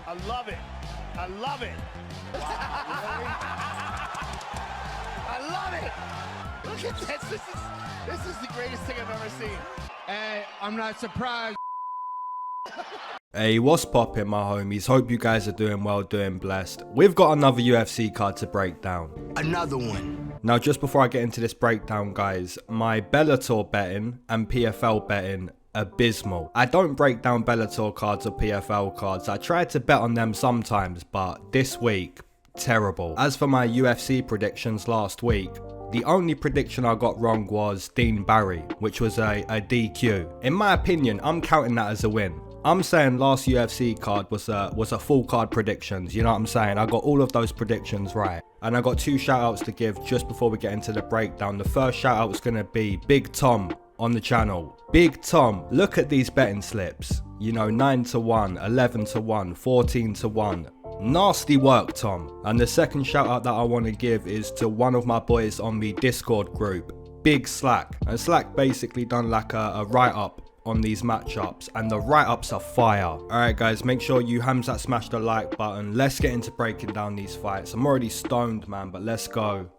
I love it. I love it. I love it. Look at this. This is the greatest thing I've ever seen. Hey, I'm not surprised. Hey, what's poppin', my homies? Hope you guys are doing well, doing blessed. We've got another UFC card to break down. Another one. Now, just before I get into this breakdown, guys, my Bellator betting and PFL betting, abysmal. I don't break down Bellator cards or PFL cards. I try to bet on them sometimes, but this week, terrible. As for my UFC predictions last week, the only prediction I got wrong was Dean Barry, which was a DQ. In my opinion, I'm counting that as a win. I'm saying last UFC card was a full card predictions, you know what I'm saying? I got all of those predictions right. And I got two shout outs to give just before we get into the breakdown. The first shout out was going to be Big Tom on the channel. Big Tom, look at these betting slips. You know, 9-1, 11-1, 14-1. Nasty work, Tom. And the second shout out that I want to give is to one of my boys on the Discord group, Big Slack. And Slack basically done like a write-up on these matchups, and the write-ups are fire. Alright guys, make sure you hamzat smash the like button. Let's get into breaking down these fights. I'm already stoned, man, but let's go.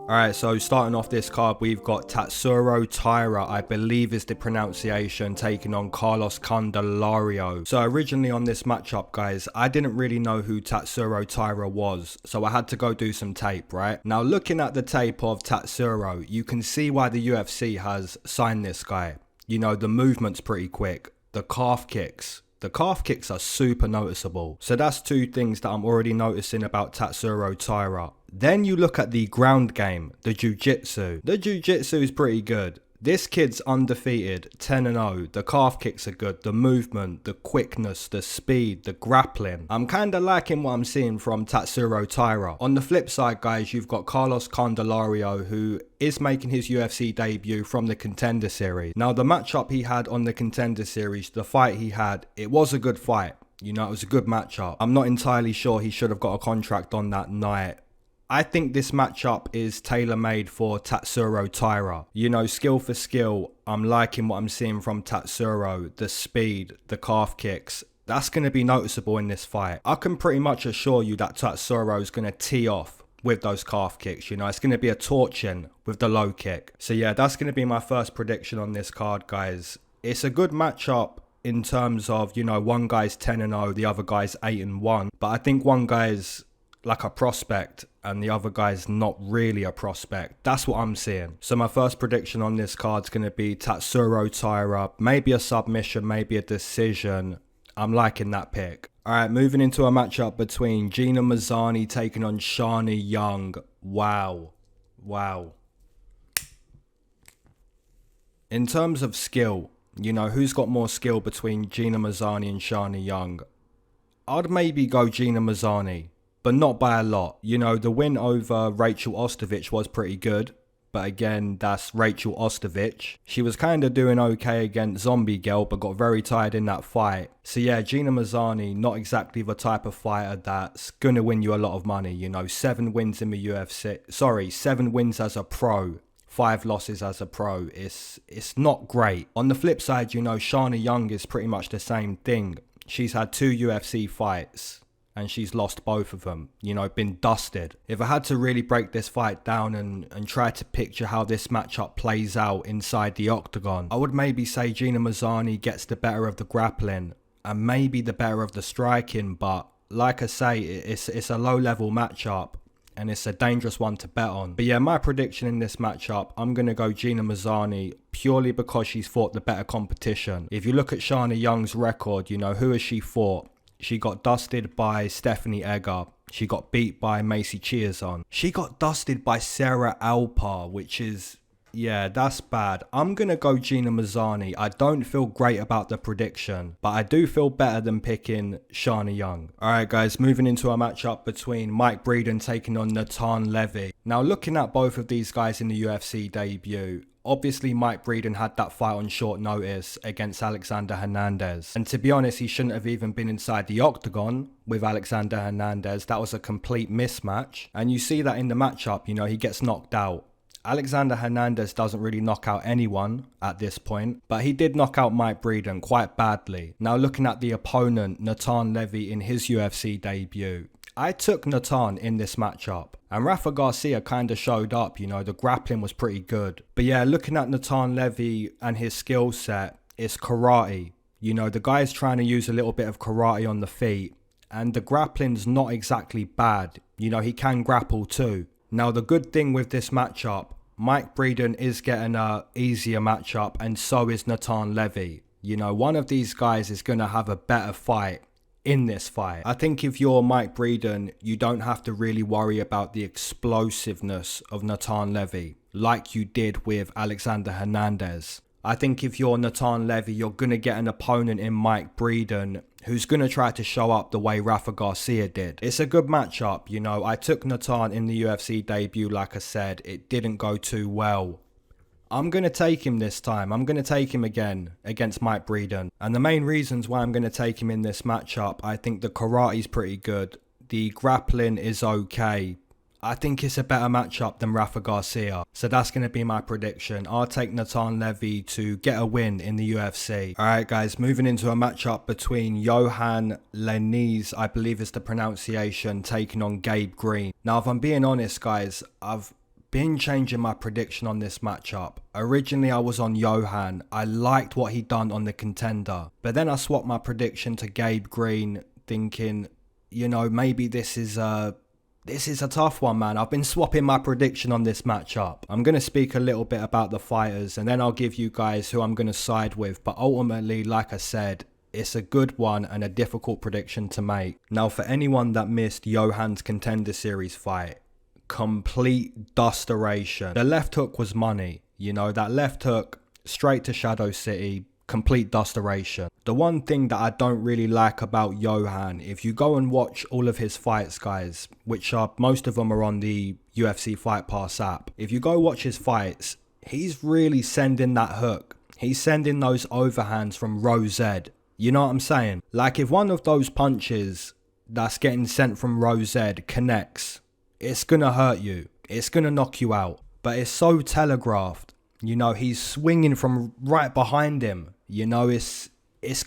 Alright, so starting off this card, we've got Tatsuro Taira, I believe is the pronunciation, taking on Carlos Candelario. So originally on this matchup, guys, I didn't really know who Tatsuro Taira was, so I had to go do some tape, right? Now, looking at the tape of Tatsuro, you can see why the UFC has signed this guy. You know, the movement's pretty quick. The calf kicks are super noticeable. So that's two things that I'm already noticing about Tatsuro Taira. Then you look at the ground game, the jiu-jitsu. The jiu-jitsu is pretty good. This kid's undefeated, 10-0. The calf kicks are good, the movement, the quickness, the speed, the grappling. I'm kinda liking what I'm seeing from Tatsuro Taira. On the flip side, guys, you've got Carlos Candelario, who is making his UFC debut from the Contender Series. Now, the matchup he had on the Contender Series, the fight he had, it was a good fight. You know, it was a good matchup. I'm not entirely sure he should have got a contract on that night. I think this matchup is tailor-made for Tatsuro Taira. You know, skill for skill, I'm liking what I'm seeing from Tatsuro. The speed, the calf kicks, that's going to be noticeable in this fight. I can pretty much assure you that Tatsuro is going to tee off with those calf kicks. You know, it's going to be a torching with the low kick. So yeah, that's going to be my first prediction on this card, guys. It's a good matchup in terms of, you know, one guy's 10-0, the other guy's 8-1. But I think one guy's like a prospect and the other guy's not really a prospect. That's what I'm seeing. So my first prediction on this card's going to be Tatsuro Taira. Maybe a submission, maybe a decision. I'm liking that pick. Alright, moving into a matchup between Gina Mazany taking on Shanna Young. Wow. In terms of skill, you know, who's got more skill between Gina Mazany and Shanna Young? I'd maybe go Gina Mazany, but not by a lot. You know, the win over Rachel Ostovich was pretty good, but again, that's Rachel Ostovich. She was kind of doing okay against Zombie Girl, but got very tired in that fight. So yeah, Gina Mazany, not exactly the type of fighter that's gonna win you a lot of money. You know, 7 wins in the UFC. Sorry, 7 wins as a pro, 5 losses as a pro. It's not great. On the flip side, you know, Shanna Young is pretty much the same thing. She's had 2 UFC fights and she's lost both of them, you know, been dusted. If I had to really break this fight down and try to picture how this matchup plays out inside the octagon, I would maybe say Gina Mazany gets the better of the grappling and maybe the better of the striking, but like I say, it's a low-level matchup and it's a dangerous one to bet on. But yeah, my prediction in this matchup, I'm going to go Gina Mazany purely because she's fought the better competition. If you look at Shanna Young's record, you know, who has she fought? She got dusted by Stephanie Egger. She got beat by Macy Chiasson. She got dusted by Sarah Alpar, which is, yeah, that's bad. I'm going to go Gina Mazany. I don't feel great about the prediction, but I do feel better than picking Shanna Young. Alright guys, moving into a matchup between Mike Breedan taking on Natan Levy. Now looking at both of these guys in the UFC debut, obviously Mike Breedan had that fight on short notice against Alexandr Hernandez. And to be honest, he shouldn't have even been inside the octagon with Alexandr Hernandez. That was a complete mismatch. And you see that in the matchup, you know, he gets knocked out. Alexander Hernandez doesn't really knock out anyone at this point, but he did knock out Mike Breedan quite badly. Now looking at the opponent, Natan Levy in his UFC debut, I took Natan in this matchup, and Rafa Garcia kind of showed up, you know, the grappling was pretty good. But yeah, looking at Natan Levy and his skill set, it's karate. You know, the guy's trying to use a little bit of karate on the feet, and the grappling's not exactly bad. You know, he can grapple too. Now, the good thing with this matchup, Mike Breedan is getting a easier matchup, and so is Natan Levy. You know, one of these guys is going to have a better fight in this fight. I think if you're Mike Breedan, you don't have to really worry about the explosiveness of Natan Levy like you did with Alexander Hernandez. I think if you're Natan Levy, you're going to get an opponent in Mike Breedan who's going to try to show up the way Rafa Garcia did. It's a good matchup, you know. I took Natan in the UFC debut, like I said. It didn't go too well. I'm going to take him this time. I'm going to take him again against Mike Breedan. And the main reasons why I'm going to take him in this matchup, I think the karate's pretty good. The grappling is okay. I think it's a better matchup than Rafa Garcia. So that's going to be my prediction. I'll take Natan Levy to get a win in the UFC. Alright guys, moving into a matchup between Yohan Lainesse, I believe is the pronunciation, taking on Gabe Green. Now if I'm being honest guys, I've been changing my prediction on this matchup. Originally I was on Yohan. I liked what he done on the Contender. But then I swapped my prediction to Gabe Green, thinking, you know, maybe this is a tough one, man. I've been swapping my prediction on this matchup. I'm going to speak a little bit about the fighters and then I'll give you guys who I'm going to side with. But ultimately, like I said, it's a good one and a difficult prediction to make. Now, for anyone that missed Yohan's Contender Series fight, complete dusteration. The left hook was money. You know, that left hook straight to Shadow City. Complete dusteration. The one thing that I don't really like about Yohan, if you go and watch all of his fights, guys, which are most of them are on the UFC Fight Pass app. If you go watch his fights, he's really sending that hook. He's sending those overhands from row Z. You know what I'm saying? Like if one of those punches that's getting sent from row Z connects, it's gonna hurt you. It's gonna knock you out. But it's so telegraphed. You know, he's swinging from right behind him. You know, it's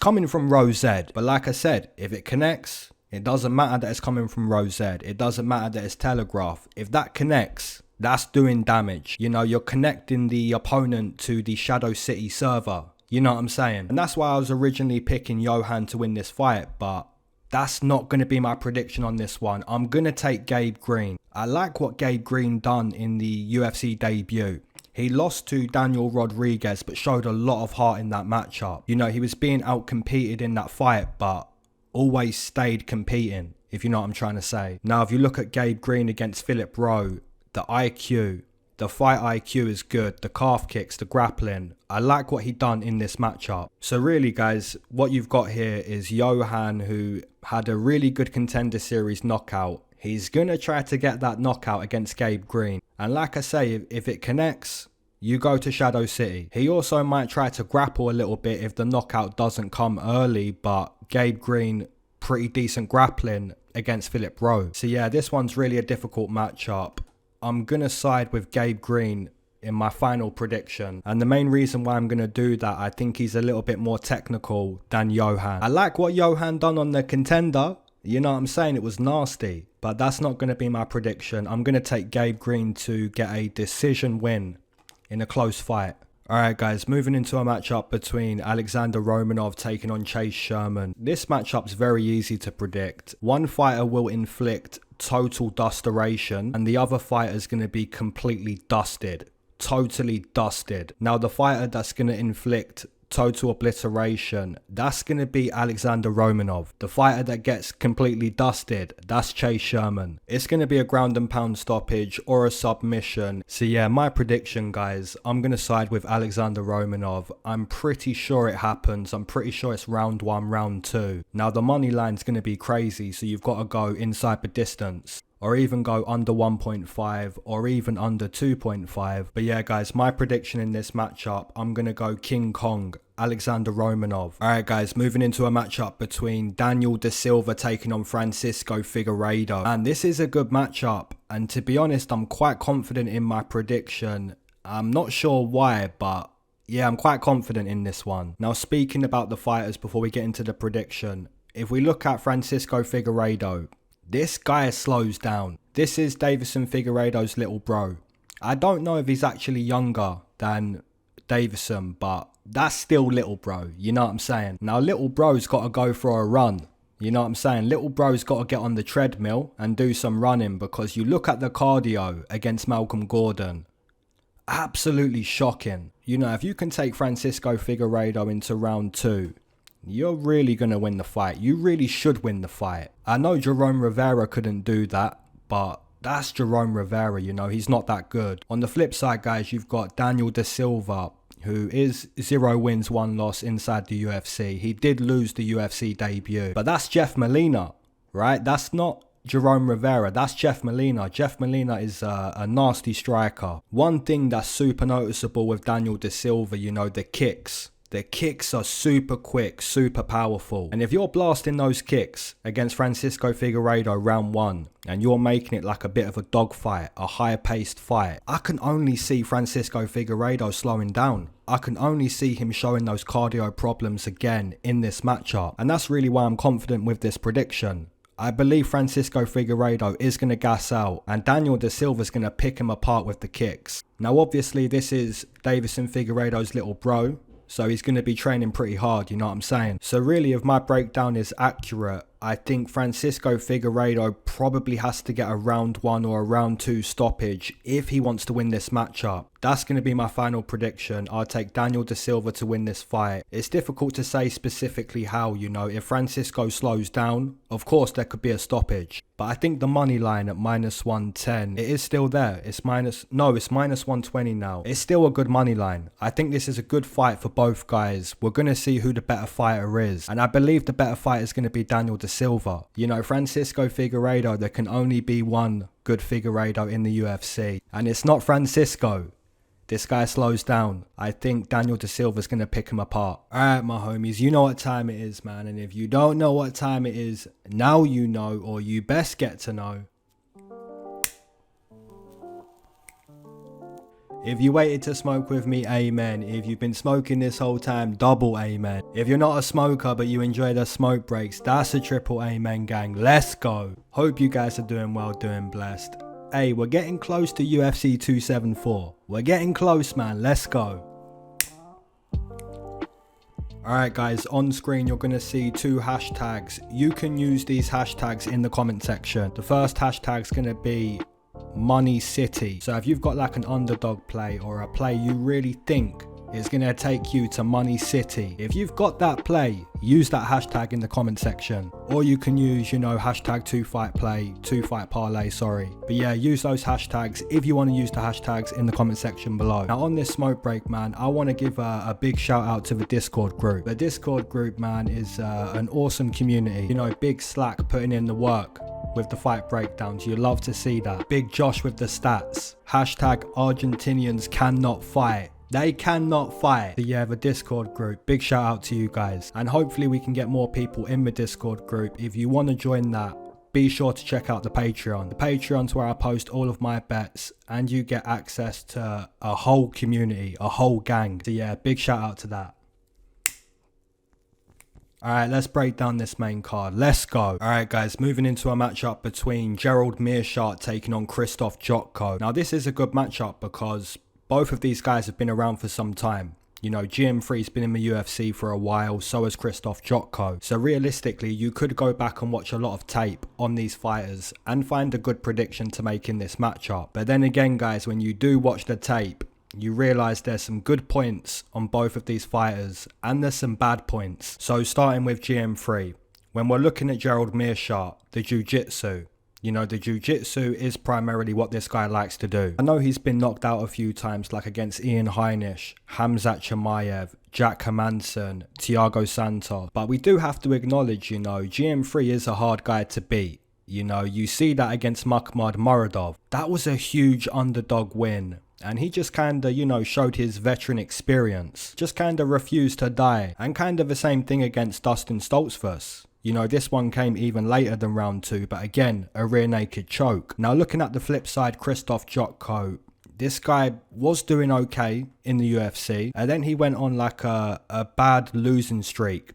coming from row Z. But like I said, if it connects, it doesn't matter that it's coming from row Z. It doesn't matter that it's telegraphed. If that connects, that's doing damage. You know, you're connecting the opponent to the Shadow City server. You know what I'm saying? And that's why I was originally picking Yohan to win this fight. But that's not going to be my prediction on this one. I'm going to take Gabe Green. I like what Gabe Green done in the UFC debut. He lost to Daniel Rodriguez, but showed a lot of heart in that matchup. You know, he was being out-competed in that fight, but always stayed competing, if you know what I'm trying to say. Now, if you look at Gabe Green against Philip Rowe, the IQ, the fight IQ is good. The calf kicks, the grappling. I like what he done in this matchup. So really, guys, what you've got here is Yohan, who had a really good Contender Series knockout. He's going to try to get that knockout against Gabe Green. And like I say, if it connects, you go to Shadow City. He also might try to grapple a little bit if the knockout doesn't come early, but Gabe Green, pretty decent grappling against Philip Rowe. So yeah, this one's really a difficult matchup. I'm going to side with Gabe Green in my final prediction. And the main reason why I'm going to do that, I think he's a little bit more technical than Yohan. I like what Yohan done on the Contender. You know what I'm saying? It was nasty. But that's not going to be my prediction. I'm going to take Gabe Green to get a decision win in a close fight. Alright guys, moving into a matchup between Alexandr Romanov taking on Chase Sherman. This matchup's very easy to predict. One fighter will inflict total dusteration and the other fighter's going to be completely dusted. Totally dusted. Now the fighter that's going to inflict total obliteration, that's going to be Alexandr Romanov. The fighter that gets completely dusted, that's Chase Sherman. It's going to be a ground and pound stoppage or a submission. So yeah, my prediction, guys, I'm going to side with Alexandr Romanov. I'm pretty sure it happens. I'm pretty sure it's round 1, round 2. Now the money line's going to be crazy, so you've got to go inside the distance. or even go under 1.5 or even under 2.5. But yeah guys, my prediction in this matchup, I'm going to go King Kong, Alexandr Romanov. Alright guys, moving into a matchup between Daniel Da Silva taking on Francisco Figueiredo. And this is a good matchup, and to be honest, I'm quite confident in my prediction. I'm not sure why, but yeah, I'm quite confident in this one. Now, speaking about the fighters before we get into the prediction, if we look at Francisco Figueiredo, this guy slows down. This is Deiveson Figueiredo's little bro. I don't know if he's actually younger than Deiveson, but that's still little bro, you know what I'm saying? Now, little bro's got to go for a run. You know what I'm saying? Little bro's got to get on the treadmill and do some running, because you look at the cardio against Malcolm Gordon. Absolutely shocking. You know, if you can take Francisco Figueiredo into round 2, you're really going to win the fight. You really should win the fight. I know Jerome Rivera couldn't do that, but that's Jerome Rivera, you know, he's not that good. On the flip side, guys, you've got Daniel Da Silva, who is 0 wins, 1 loss inside the UFC. He did lose the UFC debut, but that's Jeff Molina, right? That's not Jerome Rivera, that's Jeff Molina. Jeff Molina is a nasty striker. One thing that's super noticeable with Daniel Da Silva, you know, the kicks. The kicks are super quick, super powerful. And if you're blasting those kicks against Francisco Figueiredo round 1, and you're making it like a bit of a dogfight, a high-paced fight, I can only see Francisco Figueiredo slowing down. I can only see him showing those cardio problems again in this matchup. And that's really why I'm confident with this prediction. I believe Francisco Figueiredo is going to gas out, and Daniel Da Silva is going to pick him apart with the kicks. Now, obviously, this is Deiveson Figueiredo's little bro, so he's going to be training pretty hard, you know what I'm saying? So really, if my breakdown is accurate, I think Francisco Figueiredo probably has to get a round 1 or a round 2 stoppage if he wants to win this matchup. That's going to be my final prediction. I'll take Daniel Da Silva to win this fight. It's difficult to say specifically how, you know. If Francisco slows down, of course there could be a stoppage. But I think the money line at -110, it is still there. It's -120 now. It's still a good money line. I think this is a good fight for both guys. We're going to see who the better fighter is. And I believe the better fighter is going to be Daniel Da Silva. You know, Francisco Figueiredo, there can only be one good Figueiredo in the UFC. And it's not Francisco. This guy slows down. I think Daniel Da Silva is going to pick him apart. Alright, my homies, you know what time it is, man. And if you don't know what time it is, now you know, or you best get to know. If you waited to smoke with me, amen. If you've been smoking this whole time, double amen. If you're not a smoker but you enjoy the smoke breaks, that's a triple amen, gang. Let's go. Hope you guys are doing well, doing blessed. Hey, we're getting close to UFC 274. We're getting close, man. Let's go. Alright guys, on screen you're going to see 2 hashtags. You can use these hashtags in the comment section. The first hashtag is going to be Money City. So if you've got like an underdog play or a play you really think is going to take you to Money City, if you've got that play, use that hashtag in the comment section. Or you can use, you know, hashtag 2fight parlay, sorry. But yeah, use those hashtags if you want to use the hashtags in the comment section below. Now on this smoke break, man, I want to give a big shout out to the Discord group. The Discord group, man, is an awesome community. You know, big Slack putting in the work with the fight breakdowns. You love to see that. Big Josh with the stats. Hashtag Argentinians cannot fight. They cannot fight. So yeah, the Discord group, big shout out to you guys. And hopefully we can get more people in the Discord group. If you want to join that, be sure to check out the Patreon. The Patreon's where I post all of my bets and you get access to a whole community, a whole gang. So yeah, big shout out to that. Alright, let's break down this main card. Let's go. Alright guys, moving into a matchup between Gerald Meerschaert taking on Krzysztof Jotko. Now this is a good matchup because both of these guys have been around for some time. You know, GM3's been in the UFC for a while, so has Krzysztof Jotko. So realistically, you could go back and watch a lot of tape on these fighters and find a good prediction to make in this matchup. But then again, guys, when you do watch the tape, you realise there's some good points on both of these fighters and there's some bad points. So starting with GM3, when we're looking at Gerald Meerschaert, the jiu-jitsu, you know, the jiu-jitsu is primarily what this guy likes to do. I know he's been knocked out a few times, like against Ian Heinisch, Khamzat Chimaev, Jack Hermansson, Thiago Santos. But we do have to acknowledge, you know, GM3 is a hard guy to beat. You know, you see that against Makhmud That was a huge underdog win. And he just kind of, you know, showed his veteran experience. Just kind of refused to die. And kind of the same thing against Dustin Stoltzfus. You know, this one came even later than round 2. But again, a rear naked choke. Now looking at the flip side, Krzysztof Jotko. This guy was doing okay in the UFC. And then he went on like a bad losing streak.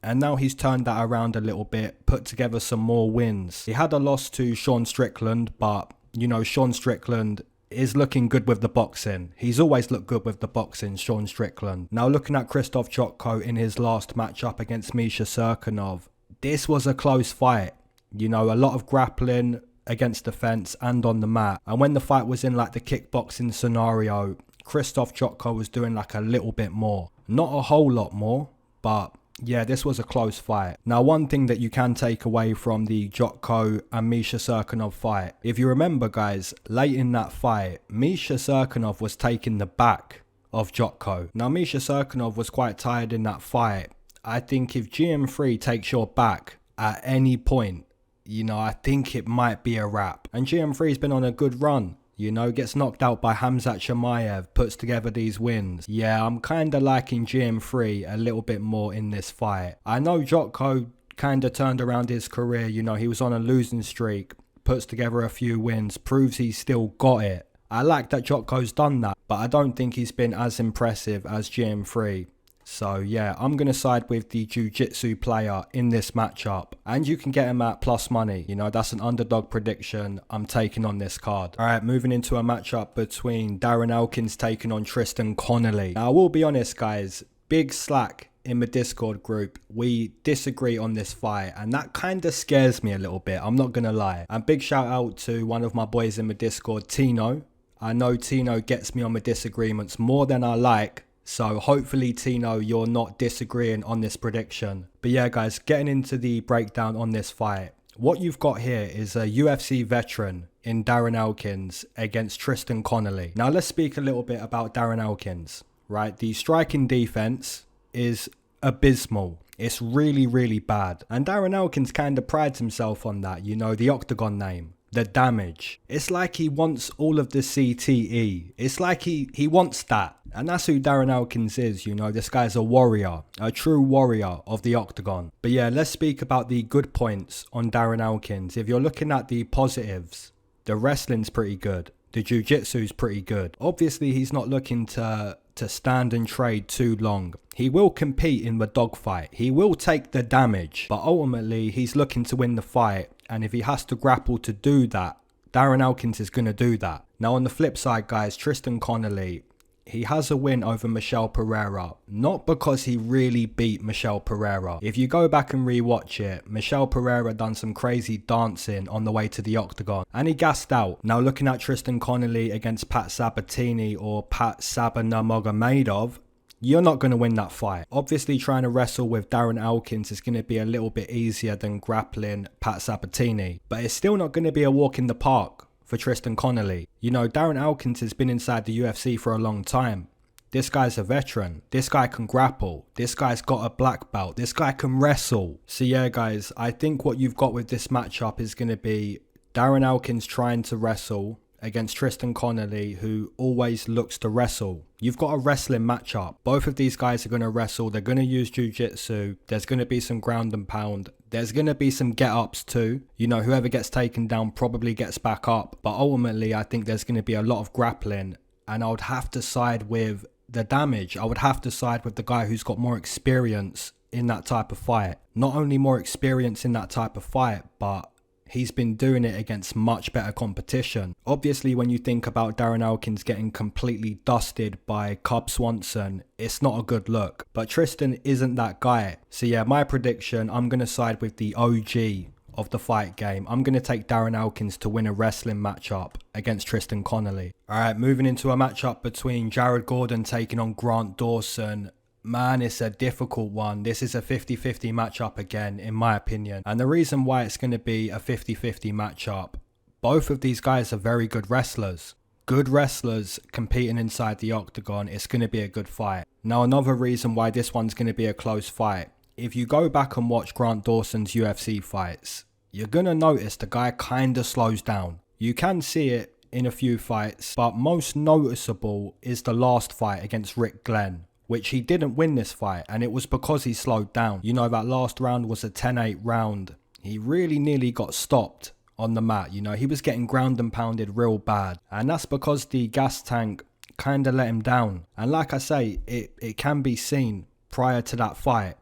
And now he's turned that around a little bit. Put together some more wins. He had a loss to Sean Strickland. But, you know, Sean Strickland is looking good with the boxing. He's always looked good with the boxing, Sean Strickland. Now looking at Krzysztof Jotko in his last matchup against Misha Cirkunov. This was a close fight. You know, a lot of grappling against the fence and on the mat. And when the fight was in like the kickboxing scenario, Krzysztof Jotko was doing like a little bit more. Not a whole lot more, but yeah, this was a close fight. Now, one thing that you can take away from the Jotko and Misha Cirkunov fight, if you remember, guys, late in that fight, Misha Cirkunov was taking the back of Jotko. Now, Misha Cirkunov was quite tired in that fight. I think if GM3 takes your back at any point, you know, I think it might be a wrap. And GM3's been on a good run. You know, gets knocked out by Khamzat Chimaev, puts together these wins. Yeah, I'm kind of liking GM3 a little bit more in this fight. I know Jotko kind of turned around his career. You know, he was on a losing streak, puts together a few wins, proves he's still got it. I like that Jotko's done that, but I don't think he's been as impressive as GM3. So yeah, I'm going to side with the jiu-jitsu player in this matchup. And you can get him at plus money. You know, that's an underdog prediction I'm taking on this card. Alright, moving into a matchup between Darren Elkins taking on Tristan Connelly. Now, I will be honest, guys. Big slack in the Discord group. We disagree on this fight. And that kind of scares me a little bit. I'm not going to lie. And big shout out to one of my boys in the Discord, Tino. I know Tino gets me on the disagreements more than I like. So hopefully, Tino, you're not disagreeing on this prediction. But yeah, guys, getting into the breakdown on this fight. What you've got here is a UFC veteran in Darren Elkins against Tristan Connelly. Now, let's speak a little bit about Darren Elkins, right? The striking defense is abysmal. It's really, really bad. And Darren Elkins kind of prides himself on that, you know, the octagon name. The damage. It's like he wants all of the CTE. It's like he wants that. And that's who Darren Elkins is, you know. This guy's a warrior. A true warrior of the octagon. But yeah, let's speak about the good points on Darren Elkins. If you're looking at the positives, the wrestling's pretty good. The jiu-jitsu's pretty good. Obviously, he's not looking to stand and trade too long. He will compete in the dogfight. He will take the damage. But ultimately, he's looking to win the fight. And if he has to grapple to do that, Darren Elkins is going to do that. Now, on the flip side, guys, Tristan Connelly, he has a win over Michel Pereira. Not because he really beat Michel Pereira. If you go back and rewatch it, Michel Pereira done some crazy dancing on the way to the octagon. And he gassed out. Now, looking at Tristan Connelly against Pat Sabatini or Pat Sabanamogomedov, you're not going to win that fight. Obviously, trying to wrestle with Darren Elkins is going to be a little bit easier than grappling Pat Sabatini. But it's still not going to be a walk in the park for Tristan Connelly. You know, Darren Elkins has been inside the UFC for a long time. This guy's a veteran. This guy can grapple. This guy's got a black belt. This guy can wrestle. So yeah, guys, I think what you've got with this matchup is going to be Darren Elkins trying to wrestle against Tristan Connelly, who always looks to wrestle. You've got a wrestling matchup. Both of these guys are going to wrestle. They're going to use jiu-jitsu. There's going to be some ground and pound. There's going to be some get-ups too. You know, whoever gets taken down probably gets back up. But ultimately, I think there's going to be a lot of grappling. And I would have to side with the damage. I would have to side with the guy who's got more experience in that type of fight. Not only more experience in that type of fight, but he's been doing it against much better competition. Obviously, when you think about Darren Elkins getting completely dusted by Cub Swanson, it's not a good look. But Tristan isn't that guy. So yeah, my prediction, I'm going to side with the OG of the fight game. I'm going to take Darren Elkins to win a wrestling matchup against Tristan Connelly. Alright, moving into a matchup between Jared Gordon taking on Grant Dawson. Man, it's a difficult one. This is a 50-50 matchup again, in my opinion. And the reason why it's going to be a 50-50 matchup, both of these guys are very good wrestlers. Good wrestlers competing inside the octagon, it's going to be a good fight. Now, another reason why this one's going to be a close fight. If you go back and watch Grant Dawson's UFC fights, you're gonna notice the guy kinda slows down. You can see it in a few fights, but most noticeable is the last fight against Rick Glenn, which he didn't win this fight, and it was because he slowed down. You know, that last round was a 10-8 round. He really nearly got stopped on the mat. You know, he was getting ground and pounded real bad, and that's because the gas tank kind of let him down. And like I say, it can be seen prior to that fight,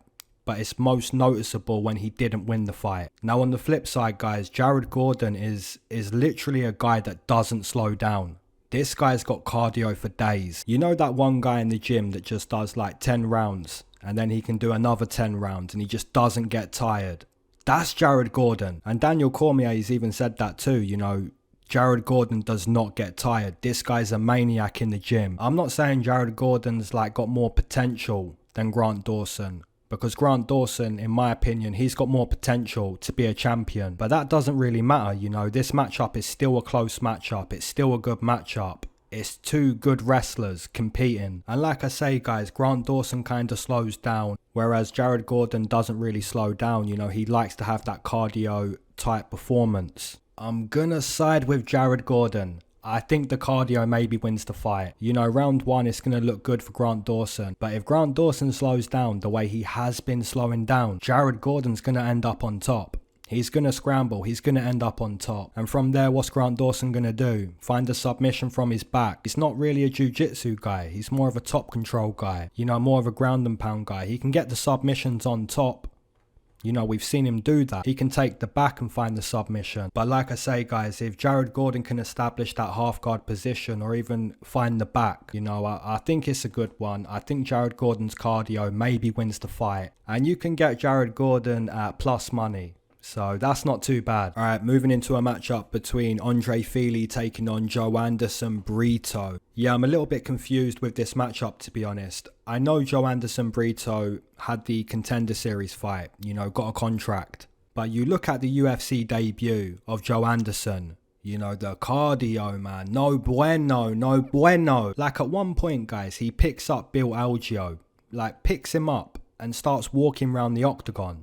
but it's most noticeable when he didn't win the fight. Now on the flip side, guys, Jared Gordon is literally a guy that doesn't slow down. This guy's got cardio for days. You know that one guy in the gym that just does like 10 rounds and then he can do another 10 rounds and he just doesn't get tired? That's Jared Gordon. And Daniel Cormier's even said that too, you know. Jared Gordon does not get tired. This guy's a maniac in the gym. I'm not saying Jared Gordon's like got more potential than Grant Dawson, because Grant Dawson, in my opinion, he's got more potential to be a champion. But that doesn't really matter, you know. This matchup is still a close matchup. It's still a good matchup. It's two good wrestlers competing. And like I say, guys, Grant Dawson kind of slows down, whereas Jared Gordon doesn't really slow down. You know, he likes to have that cardio type performance. I'm gonna side with Jared Gordon. I think the cardio maybe wins the fight. You know, round one is going to look good for Grant Dawson. But if Grant Dawson slows down the way he has been slowing down, Jared Gordon's going to end up on top. He's going to scramble. He's going to end up on top. And from there, what's Grant Dawson going to do? Find a submission from his back. He's not really a jiu-jitsu guy. He's more of a top control guy. You know, more of a ground and pound guy. He can get the submissions on top. You know, we've seen him do that. He can take the back and find the submission. But like I say, guys, if Jared Gordon can establish that half guard position or even find the back, you know, I think it's a good one. I think Jared Gordon's cardio maybe wins the fight. And you can get Jared Gordon at plus money. So that's not too bad. All right, moving into a matchup between Andrei Fili taking on Joanderson Brito. Yeah, I'm a little bit confused with this matchup, to be honest. I know Joanderson Brito had the Contender Series fight, you know, got a contract. But you look at the UFC debut of Joanderson, you know, the cardio, man. No bueno, no bueno. Like at one point, guys, he picks up Bill Algeo, like picks him up and starts walking around the octagon.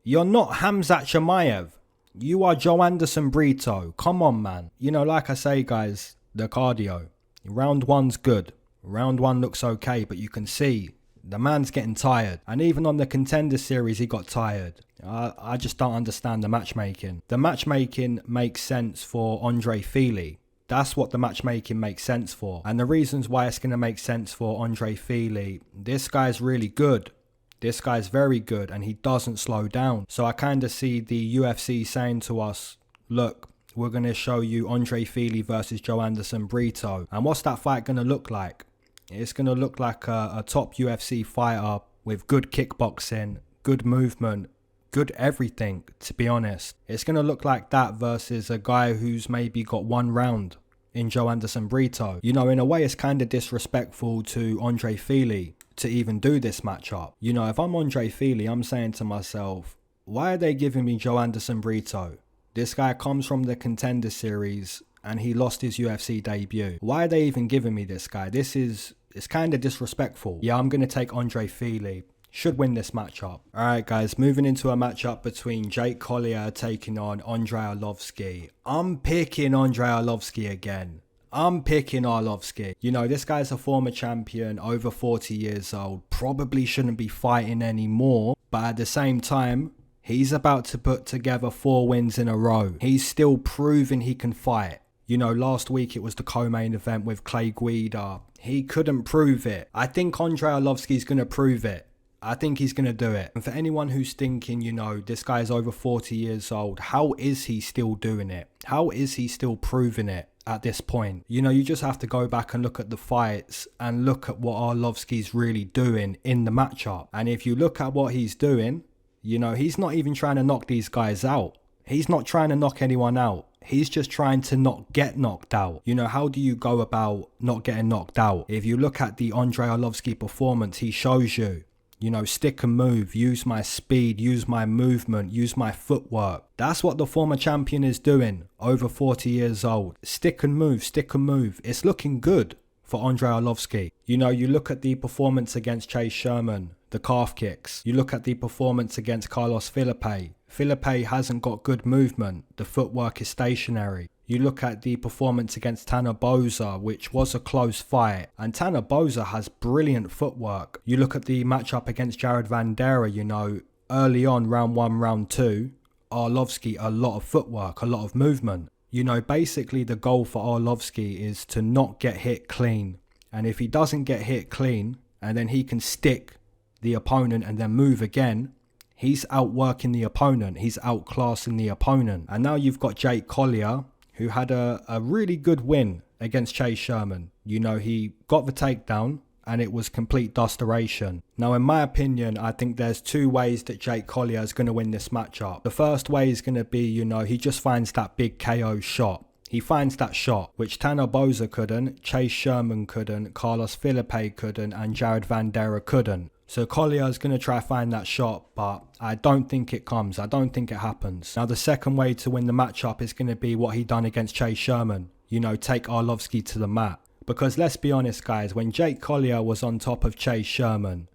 You're not Khamzat Chimaev. You are Joanderson Brito. Come on, man. You know, like I say, guys, the cardio. Round one's good. Round one looks okay, but you can see the man's getting tired. And even on the Contender Series, he got tired. I just don't understand the matchmaking. The matchmaking makes sense for Andrei Fili. That's what the matchmaking makes sense for. And the reasons why it's going to make sense for Andrei Fili, this guy's really good. This guy's very good and he doesn't slow down. So I kind of see the UFC saying to us, look, we're going to show you Andrei Fili versus Joanderson Brito. And what's that fight going to look like? It's going to look like a top UFC fighter with good kickboxing, good movement, good everything, to be honest. It's going to look like that versus a guy who's maybe got one round in Joanderson Brito. You know, in a way, it's kind of disrespectful to Andrei Fili to even do this matchup. You know, if I'm Andrei Fili, I'm saying to myself, why are they giving me Joanderson Brito? This guy comes from the Contender Series and he lost his UFC debut. Why are they even giving me this guy? It's kind of disrespectful. Yeah, I'm going to take Andrei Fili. Should win this matchup. Alright guys, moving into a matchup between Jake Collier taking on Andrei Arlovski. I'm picking Andrei Arlovski again. I'm picking Arlovski. You know, this guy's a former champion, over 40 years old. Probably shouldn't be fighting anymore. But at the same time, he's about to put together 4 wins in a row. He's still proving he can fight. You know, last week it was the co-main event with Clay Guida. He couldn't prove it. I think Andrei Arlovski's going to prove it. I think he's going to do it. And for anyone who's thinking, you know, this guy's over 40 years old, how is he still doing it? How is he still proving it at this point? You know, you just have to go back and look at the fights and look at what Arlovski's really doing in the matchup. And if you look at what he's doing, you know, he's not even trying to knock these guys out. He's not trying to knock anyone out. He's just trying to not get knocked out. You know, how do you go about not getting knocked out? If you look at the Andrei Arlovski performance, he shows you, you know, stick and move, use my speed, use my movement, use my footwork. That's what the former champion is doing, over 40 years old. Stick and move, stick and move. It's looking good for Andrei Arlovski. You know, you look at the performance against Chase Sherman, the calf kicks. You look at the performance against Carlos Felipe. Felipe hasn't got good movement. The footwork is stationary. You look at the performance against Tanner Boser, which was a close fight, and Tanner Boser has brilliant footwork. You look at the matchup against Jared Vanderaa, you know, early on, round 1, round 2, Arlovski, a lot of footwork, a lot of movement. You know, basically the goal for Arlovski is to not get hit clean. And if he doesn't get hit clean, and then he can stick the opponent and then move again, he's outworking the opponent. He's outclassing the opponent. And now you've got Jake Collier, who had a really good win against Chase Sherman. You know, he got the takedown and it was complete dustoration. Now, in my opinion, I think there's two ways that Jake Collier is going to win this matchup. The first way is going to be, you know, he just finds that big KO shot. He finds that shot, which Tanner Boser couldn't, Chase Sherman couldn't, Carlos Felipe couldn't, and Jared Vanderaa couldn't. So Collier is going to try find that shot, but I don't think it comes. I don't think it happens. Now, the second way to win the matchup is going to be what he done against Chase Sherman. You know, take Arlovski to the mat. Because let's be honest, guys, when Jake Collier was on top of Chase Sherman,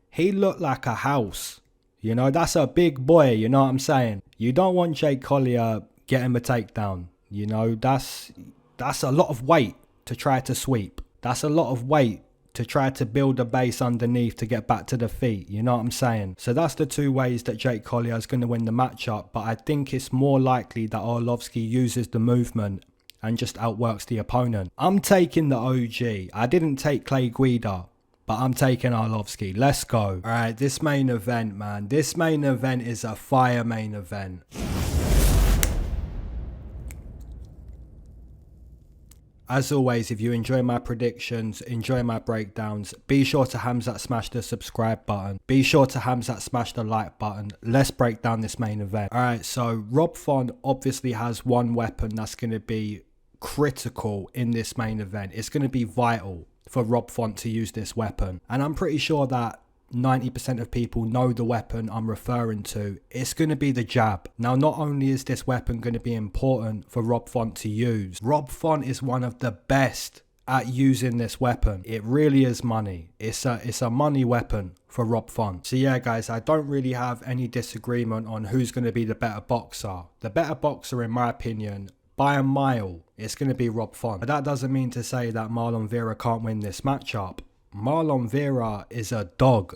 he looked like a house. You know, that's a big boy, you know what I'm saying? You don't want Jake Collier getting a takedown. You know, that's a lot of weight to try to sweep. That's a lot of weight to try to build a base underneath to get back to the feet, you know what I'm saying? So that's the two ways that Jake Collier is going to win the matchup, but I think it's more likely that Arlovski uses the movement and just outworks the opponent. I'm taking the OG. I didn't take Clay Guida, but I'm taking Arlovski. Let's go. Alright, this main event, man. This main event is a fire main event. As always, if you enjoy my predictions, enjoy my breakdowns, be sure to Hamzat smash the subscribe button. Be sure to Hamzat smash the like button. Let's break down this main event. Alright, so Rob Font obviously has one weapon that's going to be critical in this main event. It's going to be vital for Rob Font to use this weapon. And I'm pretty sure that 90% of people know the weapon I'm referring to. It's going to be the jab. Now, not only is this weapon going to be important for Rob Font to use, Rob Font is one of the best at using this weapon. It really is money. It's a money weapon for Rob Font. So yeah, guys, I don't really have any disagreement on who's going to be the better boxer. The better boxer, in my opinion, by a mile, it's going to be Rob Font. But that doesn't mean to say that Marlon Vera can't win this matchup. Marlon Vera is a dog,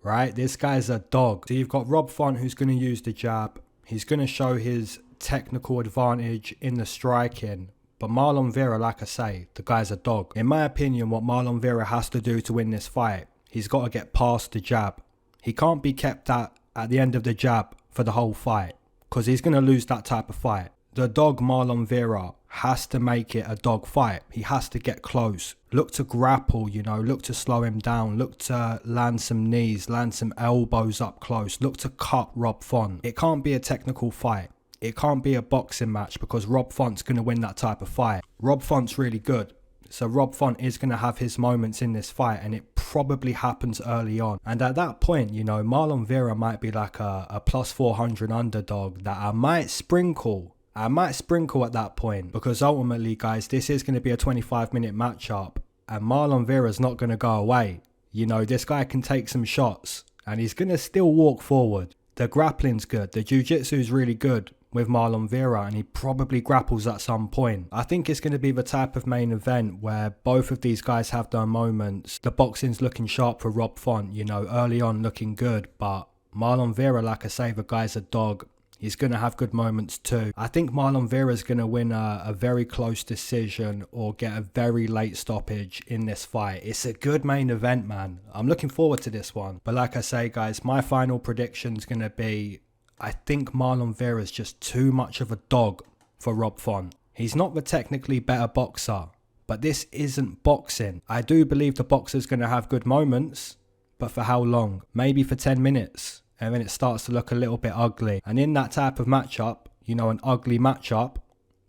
right? This guy's a dog. So you've got Rob Font, who's going to use the jab. He's going to show his technical advantage in the striking. But Marlon Vera, like I say, the guy's a dog. In my opinion, what Marlon Vera has to do to win this fight, he's got to get past the jab. He can't be kept at the end of the jab for the whole fight, because he's going to lose that type of fight. The dog Marlon Vera has to make it a dog fight. He has to get close. Look to grapple, you know, look to slow him down. Look to land some knees, land some elbows up close. Look to cut Rob Font. It can't be a technical fight. It can't be a boxing match, because Rob Font's going to win that type of fight. Rob Font's really good. So Rob Font is going to have his moments in this fight, and it probably happens early on. And at that point, you know, Marlon Vera might be like a plus 400 underdog that I might sprinkle at that point, because ultimately, guys, this is going to be a 25-minute matchup, and Marlon Vera's not going to go away. You know, this guy can take some shots, and he's going to still walk forward. The grappling's good. The jiu-jitsu's really good with Marlon Vera, and he probably grapples at some point. I think it's going to be the type of main event where both of these guys have their moments. The boxing's looking sharp for Rob Font, you know, early on looking good, but Marlon Vera, like I say, the guy's a dog. He's going to have good moments too. I think Marlon Vera is going to win a very close decision or get a very late stoppage in this fight. It's a good main event, man. I'm looking forward to this one. But like I say, guys, my final prediction is going to be, I think Marlon Vera is just too much of a dog for Rob Font. He's not the technically better boxer, but this isn't boxing. I do believe the boxer's going to have good moments, but for how long? Maybe for 10 minutes. And then it starts to look a little bit ugly. And in that type of matchup, you know, an ugly matchup,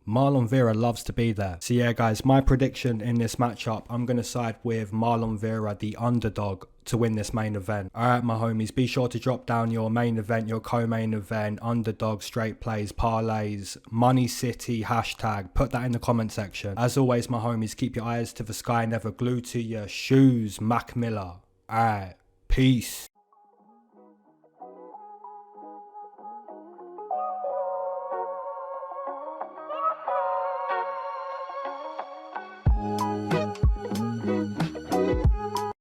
Marlon Vera loves to be there. So yeah, guys, my prediction in this matchup, I'm going to side with Marlon Vera, the underdog, to win this main event. Alright, my homies, be sure to drop down your main event, your co-main event, underdog, straight plays, parlays, Money City, hashtag. Put that in the comment section. As always, my homies, keep your eyes to the sky, never glued to your shoes. Mac Miller. Alright, peace.